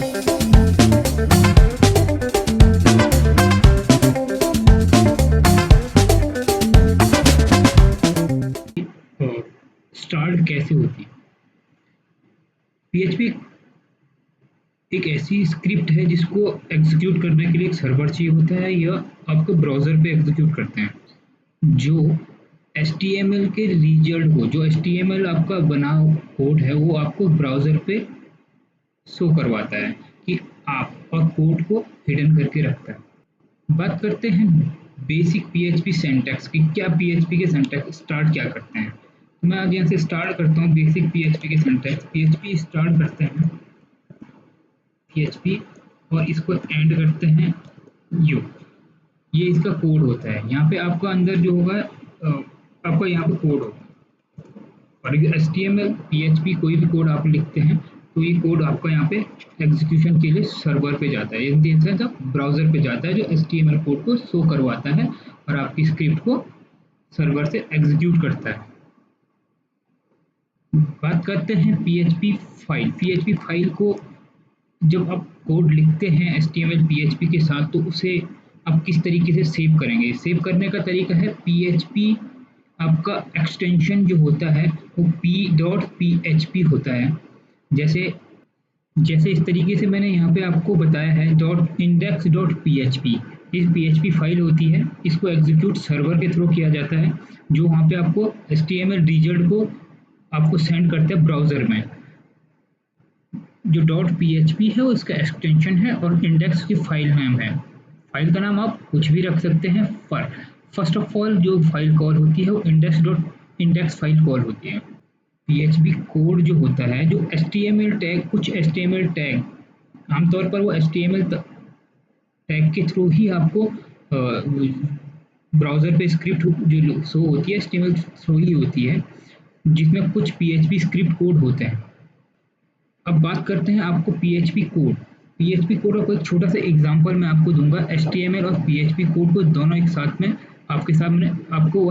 Start कैसे होती है? पीएचपी एक ऐसी स्क्रिप्ट है जिसको एग्जीक्यूट करने के लिए एक सर्वर चाहिए होता है या आपको ब्राउज़र पे एग्जीक्यूट करते हैं। जो HTML के रिजल्ट को, जो HTML आपका बना कोड है वो आपको ब्राउज़र पे शो करवाता है कि आपका कोड को हिडन करके रखता है। बात करते हैं बेसिक पीएचपी सिंटैक्स की। क्या पीएचपी के सिंटैक्स स्टार्ट क्या करते हैं? तो मैं आज यहाँ से स्टार्ट करता हूँ बेसिक पीएचपी के सिंटैक्स। पीएचपी स्टार्ट करते हैं पीएचपी और इसको एंड करते हैं यू। ये इसका कोड होता है। यहाँ पे आपका अंदर जो होगा आपका यहाँ पे कोड होगा और HTML PHP कोई भी कोड आप लिखते हैं तो ये कोड आपका यहाँ पे एग्जीक्यूशन के लिए सर्वर पे जाता है, इन द सेंस ब्राउज़र पे जाता है जो HTML कोड को शो करवाता है और आपकी स्क्रिप्ट को सर्वर से एग्जीक्यूट करता है। बात करते हैं PHP फाइल। PHP फाइल को जब आप कोड लिखते हैं HTML PHP के साथ तो उसे आप किस तरीके से सेव करेंगे? सेव करने का तरीका है PHP आपका एक्सटेंशन जो होता है वो p.php होता है। जैसे जैसे इस तरीके से मैंने यहाँ पे आपको बताया है .index.php। इस PHP फाइल होती है, इसको एग्जीक्यूट सर्वर के थ्रू किया जाता है जो वहाँ पे आपको HTML रिजल्ट को आपको सेंड करते हैं ब्राउज़र में। जो .php है वो इसका एक्सटेंशन है और इंडेक्स की फाइल नाम है। फाइल का नाम आप कुछ भी रख सकते हैं। फर्स्ट ऑफ ऑल जो फाइल कॉल होती है वो इंडेक्स फाइल कॉल होती है। PHP कोड जो होता है, जो HTML टैग, कुछ HTML टैग आमतौर पर वो HTML टैग के थ्रू ही आपको ब्राउज़र पे स्क्रिप्ट जो शो होती है HTML थ्रू ही होती है, जिसमें कुछ PHP स्क्रिप्ट कोड होते हैं। अब बात करते हैं आपको PHP कोड। PHP कोड का कोई छोटा सा एग्जांपल मैं आपको दूंगा। HTML और PHP कोड को दोनों एक साथ में आपके सामने आपको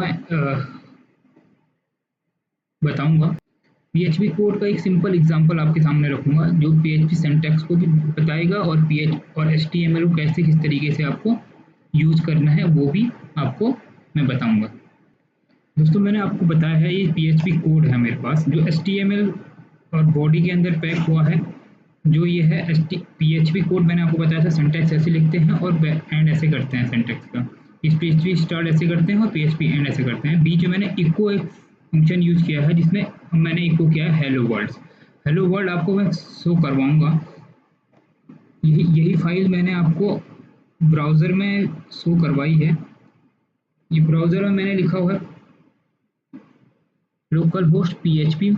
बताऊंगा। PHP कोड का एक सिंपल एग्जांपल आपके सामने रखूंगा जो PHP सिंटैक्स को भी बताएगा और HTML को कैसे किस तरीके से आपको यूज करना है वो भी आपको मैं बताऊंगा। दोस्तों मैंने आपको बताया है ये PHP कोड है मेरे पास जो HTML और बॉडी के अंदर पैक हुआ है। जो ये है PHP कोड मैंने आपको बताया था सिंटैक्स ऐसे लिखते हैं और एंड ऐसे करते हैं सिंटैक्स का। इस PHP स्टार्ट ऐसे करते हैं और PHP एंड ऐसे करते हैं। बीच में मैंने इको एक फंक्शन यूज़ किया है जिसमें मैंने इको किया है हेलो वर्ल्ड। हेलो वर्ल्ड आपको मैं शो करवाऊँगा। यही फाइल मैंने आपको ब्राउज़र में शो करवाई है। ये ब्राउज़र में मैंने लिखा हुआ है local host PHP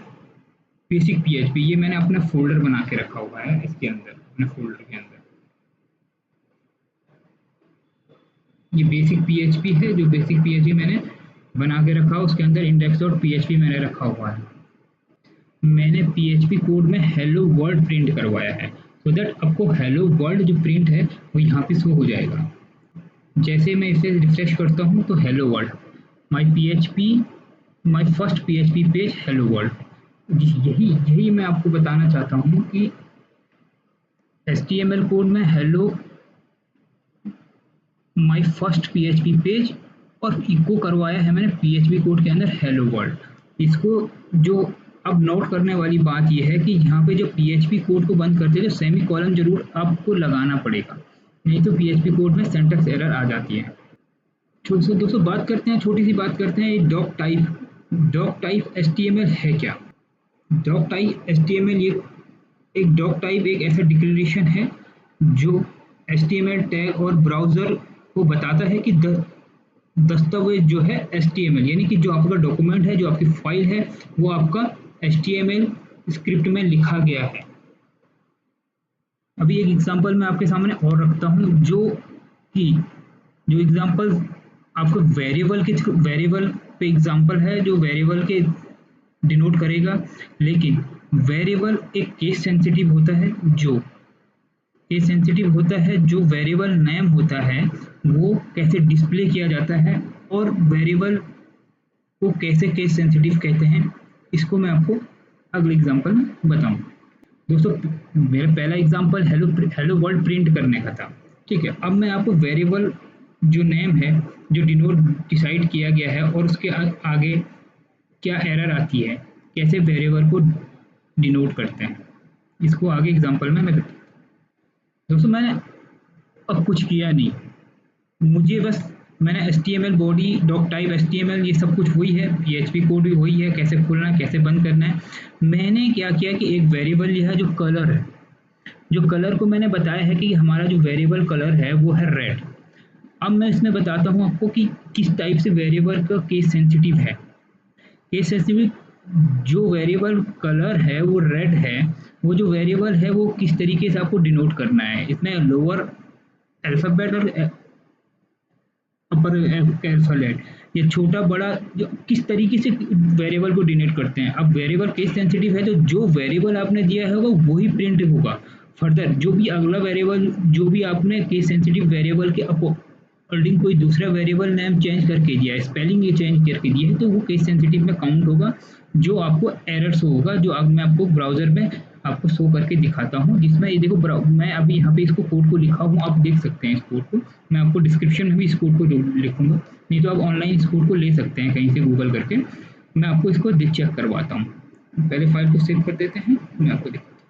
basic PHP। ये मैंने अपना फोल्डर बना के रखा हुआ है इसके अंदर, अपने फोल्डर के अंदर ये बेसिक PHP है। जो बेसिक PHP मैंने बना के रखा, उसके अंदर index.php मैंने रखा हुआ है। मैंने PHP कोड में हेलो वर्ल्ड प्रिंट करवाया है सो दैट आपको हेलो वर्ल्ड जो प्रिंट है वो यहाँ पे शो हो जाएगा। जैसे मैं इसे रिफ्रेश करता हूँ तो hello world my first PHP page hello world. यही मैं आपको बताना चाहता हूँ कि HTML कोड में hello my first PHP page और इको करवाया है मैंने PHP कोड के अंदर हेलो वर्ल्ड। इसको जो अब नोट करने वाली बात यह है कि यहाँ पे जो PHP कोड को बंद करते हैं तो सेमी कॉलन जरूर आपको लगाना पड़ेगा, नहीं तो PHP कोड में सिंटैक्स एरर आ जाती है। दोस्तों बात करते हैं, छोटी सी बात करते हैं डॉक टाइप HTML है क्या? डॉक टाइप HTML ये एक डॉक टाइप एक ऐसा डिक्लेरेशन है जो HTML टैग और ब्राउज़र को बताता है कि दस्तावेज जो है HTML यानी कि जो आपका डॉक्यूमेंट है, जो आपकी फाइल है वो आपका HTML स्क्रिप्ट में लिखा गया है। अभी एक एग्जांपल मैं आपके सामने और रखता हूँ जो एग्जांपल आपको वेरिएबल पे एग्जांपल है जो वेरिएबल के डिनोट करेगा, लेकिन वेरिएबल एक केस सेंसिटिव होता है जो वेरिएबल नेम होता है वो कैसे डिस्प्ले किया जाता है और वेरिएबल को कैसे केस सेंसिटिव कहते हैं, इसको मैं आपको अगले एग्जांपल में बताऊंगा। दोस्तों मेरा पहला एग्जांपल हेलो वर्ल्ड प्रिंट करने का था, ठीक है। अब मैं आपको वेरिएबल जो नेम है, जो डिनोट डिसाइड किया गया है और उसके आगे क्या एरर आती है, कैसे वेरिएबल को डिनोट करते हैं, इसको आगे एग्जांपल में मैं दोस्तों मैंने अब कुछ किया नहीं, मुझे बस मैंने HTML body doc type HTML ये सब कुछ वही है, PHP कोड भी वही है, कैसे खोलना है कैसे बंद करना है। मैंने क्या किया कि एक वेरिएबल लिया है जो कलर है, जो कलर को मैंने बताया है कि हमारा जो वेरिएबल कलर है वो है रेड। अब मैं इसमें बताता हूँ आपको कि किस टाइप से वेरिएबल का केस सेंसिटिव है। केस सेंसिटिव जो वेरिएबल कलर है वो रेड है, वो जो वेरिएबल है वो किस तरीके से आपको डिनोट करना है, इसमें लोअर अल्फ़ाबेट और अपर अल्फ़ाबेट, ये छोटा बड़ा जो किस तरीके से वेरिएबल को डिनोट करते हैं। अब वेरिएबल केस सेंसिटिव है तो जो वेरिएबल आपने दिया है वही प्रिंट होगा। फर्दर जो भी अगला वेरिएबल जो भी आपने केस सेंसिटिव वेरिएबल के अकॉर्डिंग कोई दूसरा वेरिएबल नेम चेंज करके दिया है, स्पेलिंग ये चेंज करके दिया है, तो वो केस सेंसिटिव में काउंट होगा, जो आपको एरर शो होगा, जो अब मैं आपको ब्राउज़र में आपको शो करके दिखाता हूँ। जिसमें ये देखो मैं अभी यहाँ पे इसको कोड को लिखा हूँ, आप देख सकते हैं इस कोड को, मैं आपको डिस्क्रिप्शन में भी इस कोड को लिखूंगा, नहीं तो आप ऑनलाइन इस कोड को ले सकते हैं कहीं से गूगल करके। मैं आपको इसको चेक करवाता हूँ, पहले फाइल को सेव कर देते हैं, मैं आपको दिखाता हूँ।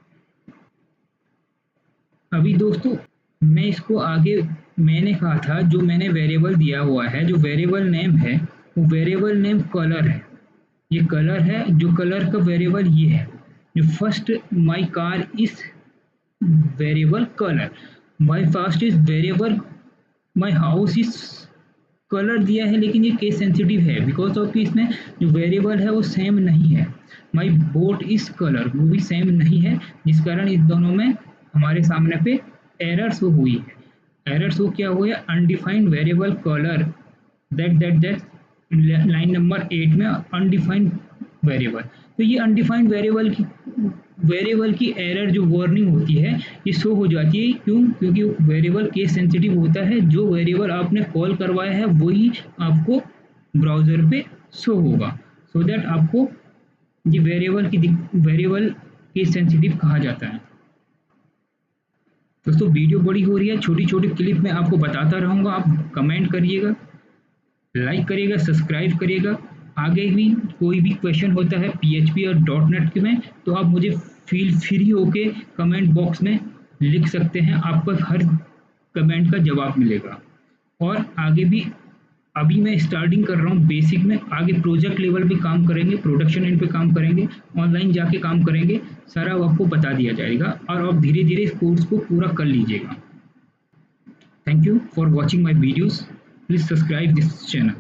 अभी दोस्तों मैं इसको आगे मैंने कहा था जो मैंने वेरिएबल दिया हुआ है, जो वेरिएबल नेम है वो वेरिएबल नेम कलर है, ये कलर है, जो कलर का वेरिएबल ये है, जो first my car is variable colour, my fast is variable, my house is colour दिया है, लेकिन ये केस सेंसिटिव है बिकॉज ऑफ कि इसमें जो वेरिएबल है वो सेम नहीं है। माई बोट इज कलर वो भी सेम नहीं है, जिस कारण इस दोनों में हमारे सामने पे एरर शो हुई है। एरर शो क्या हुआ है, undefined variable colour, that line number 8 में अनडिफाइंड वेरिएबल। तो ये अनडिफाइंड वेरिएबल की एरर जो वार्निंग होती है ये शो हो जाती है, क्यों, क्योंकि वेरिएबल केस सेंसिटिव होता है, जो वेरिएबल आपने कॉल करवाया है वही आपको ब्राउज़र पे शो होगा, सो दैट आपको ये वेरिएबल केस सेंसिटिव कहा जाता है। दोस्तों वीडियो बड़ी हो रही है, छोटी छोटी क्लिप में आपको बताता रहूँगा, आप कमेंट करिएगा, लाइक करिएगा, सब्सक्राइब करिएगा। आगे भी कोई भी क्वेश्चन होता है PHP और .NET में तो आप मुझे फील फ्री होके कमेंट बॉक्स में लिख सकते हैं, आपको हर कमेंट का जवाब मिलेगा। और आगे भी अभी मैं स्टार्टिंग कर रहा हूँ बेसिक में, आगे प्रोजेक्ट लेवल पे काम करेंगे, प्रोडक्शन एंड पे काम करेंगे, ऑनलाइन जाके काम करेंगे, सारा आपको बता दिया जाएगा और आप धीरे धीरे इस कोर्स को पूरा कर लीजिएगा। Thank you for watching my videos, please subscribe this channel.